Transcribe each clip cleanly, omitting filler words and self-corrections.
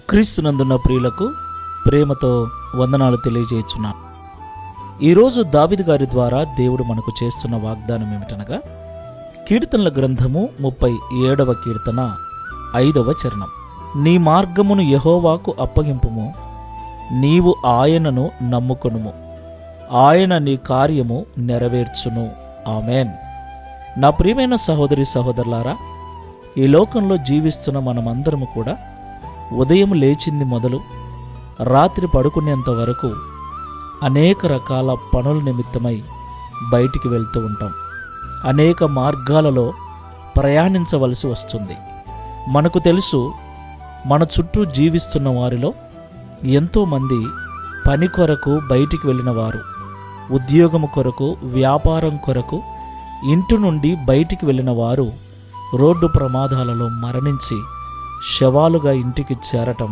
క్రీస్తునందున్న ప్రియులకు ప్రేమతో వందనాలు తెలియజేయుచున్నాను. ఈరోజు దావీదు గారి ద్వారా దేవుడు మనకు చేస్తున్న వాగ్దానం ఏమిటనగా, కీర్తనల గ్రంథము 37వ కీర్తన 5వ చరణం. నీ మార్గమును యెహోవాకు అప్పగింపుము, నీవు ఆయనను నమ్ముకొనుము, ఆయన నీ కార్యము నెరవేర్చును. ఆమెన్. నా ప్రియమైన సహోదరి సహోదరులారా, ఈ లోకంలో జీవిస్తున్న మనమందరము కూడా ఉదయం లేచింది మొదలు రాత్రి పడుకునేంత వరకు అనేక రకాల పనుల నిమిత్తమై బయటికి వెళ్తూ ఉంటాం. అనేక మార్గాలలో ప్రయాణించవలసి వస్తుంది. మనకు తెలుసు, మన చుట్టూ జీవిస్తున్న వారిలో ఎంతోమంది పని కొరకు బయటికి వెళ్ళిన వారు, ఉద్యోగము కొరకు, వ్యాపారం కొరకు ఇంటి నుండి బయటికి వెళ్ళిన వారు రోడ్డు ప్రమాదాలలో మరణించి శవాలుగా ఇంటికి చేరటం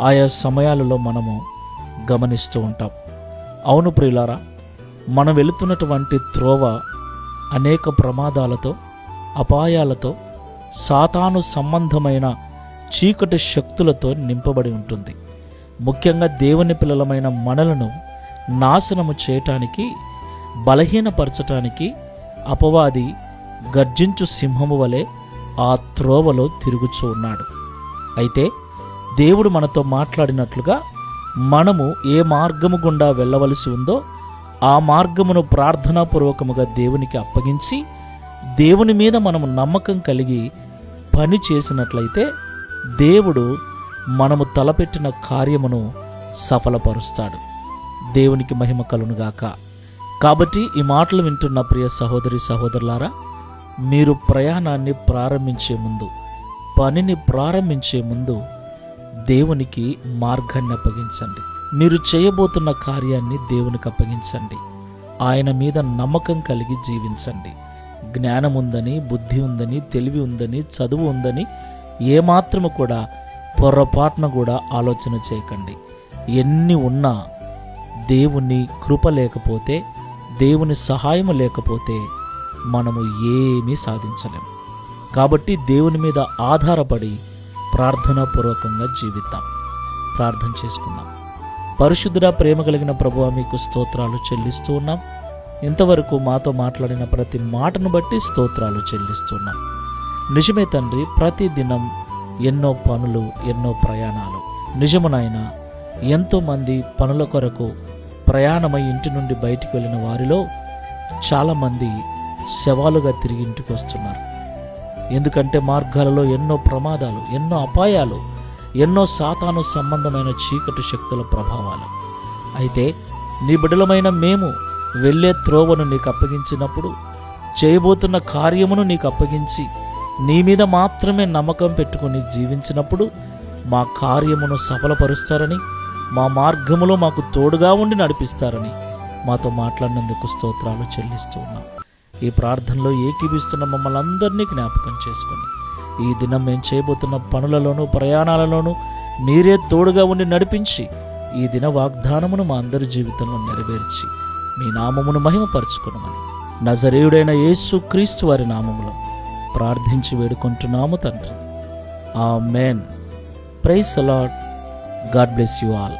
ఆయా సమయాలలో మనము గమనిస్తూ ఉంటాం. అవును ప్రియులారా, మనం వెళుతున్నటువంటి త్రోవ అనేక ప్రమాదాలతో, అపాయాలతో, సాతాను సంబంధమైన చీకటి శక్తులతో నింపబడి ఉంటుంది. ముఖ్యంగా దేవుని పిల్లలమైన మనలను నాశనము చేయటానికి, బలహీనపరచటానికి అపవాది గర్జించు సింహము వలె ఆ త్రోవలో తిరుగుచూ ఉన్నాడు. అయితే దేవుడు మనతో మాట్లాడినట్లుగా మనము ఏ మార్గము గుండా వెళ్ళవలసి ఉందో ఆ మార్గమును ప్రార్థనాపూర్వకముగా దేవునికి అప్పగించి దేవుని మీద మనము నమ్మకం కలిగి పని చేసినట్లయితే దేవుడు మనము తలపెట్టిన కార్యమును సఫలపరుస్తాడు. దేవునికి మహిమ కలుగునుగాక. కాబట్టి ఈ మాటలు వింటున్న ప్రియ సహోదరి సహోదరులారా, మీరు ప్రయాణాన్ని ప్రారంభించే ముందు, పనిని ప్రారంభించే ముందు దేవునికి మార్గాన్ని అప్పగించండి. మీరు చేయబోతున్న కార్యాన్ని దేవునికి అప్పగించండి. ఆయన మీద నమ్మకం కలిగి జీవించండి. జ్ఞానం ఉందని, బుద్ధి ఉందని, తెలివి ఉందని, చదువు ఉందని ఏమాత్రము కూడా పొరపాటున కూడా ఆలోచన చేయకండి. ఎన్ని ఉన్నా దేవుని కృప లేకపోతే, దేవుని సహాయము లేకపోతే మనము ఏమీ సాధించలేము. కాబట్టి దేవుని మీద ఆధారపడి ప్రార్థనాపూర్వకంగా జీవిద్దాం. ప్రార్థన చేసుకుందాం. పరిశుద్ధుడా, ప్రేమ కలిగిన ప్రభువా, మీకు స్తోత్రాలు చెల్లిస్తూ ఉన్నాం. ఇంతవరకు మాతో మాట్లాడిన ప్రతి మాటను బట్టి స్తోత్రాలు చెల్లిస్తున్నాం. నిజమే తండ్రి, ప్రతి దినం ఎన్నో పనులు, ఎన్నో ప్రయాణాలు. నిజమునైనా ఎంతోమంది పనుల కొరకు ప్రయాణమై ఇంటి నుండి బయటికి వెళ్ళిన వారిలో చాలామంది శవాలుగా తిరిగి ఇంటికి వస్తున్నారు. ఎందుకంటే మార్గాలలో ఎన్నో ప్రమాదాలు, ఎన్నో అపాయాలు, ఎన్నో సాతాను సంబంధమైన చీకటి శక్తుల ప్రభావాలు. అయితే నీ బిడ్డలమైన మేము వెళ్ళే త్రోవను నీకు అప్పగించినప్పుడు, చేయబోతున్న కార్యమును నీకు అప్పగించి నీ మీద మాత్రమే నమ్మకం పెట్టుకుని జీవించినప్పుడు మా కార్యమును సఫలపరుస్తారని, మా మార్గములో మాకు తోడుగా ఉండి నడిపిస్తారని మాతో మాట్లాడినందుకు స్తోత్రాలు చెల్లిస్తూ ఉన్నాం. ఈ ప్రార్థనలో ఏకీభిస్తున్న మమ్మల్ని అందరినీ జ్ఞాపకం చేసుకొని ఈ దినం మేము చేయబోతున్న పనులలోనూ ప్రయాణాలలోనూ మీరే తోడుగా ఉండి నడిపించి ఈ దిన వాగ్దానమును మా అందరి జీవితంలో నెరవేర్చి మీ నామమును మహిమపరచుకునమని నజరేయుడైన యేసు క్రీస్తు వారి నామములో ప్రార్థించి వేడుకుంటున్నాము తండ్రి. Amen. Praise the lord. God bless you all.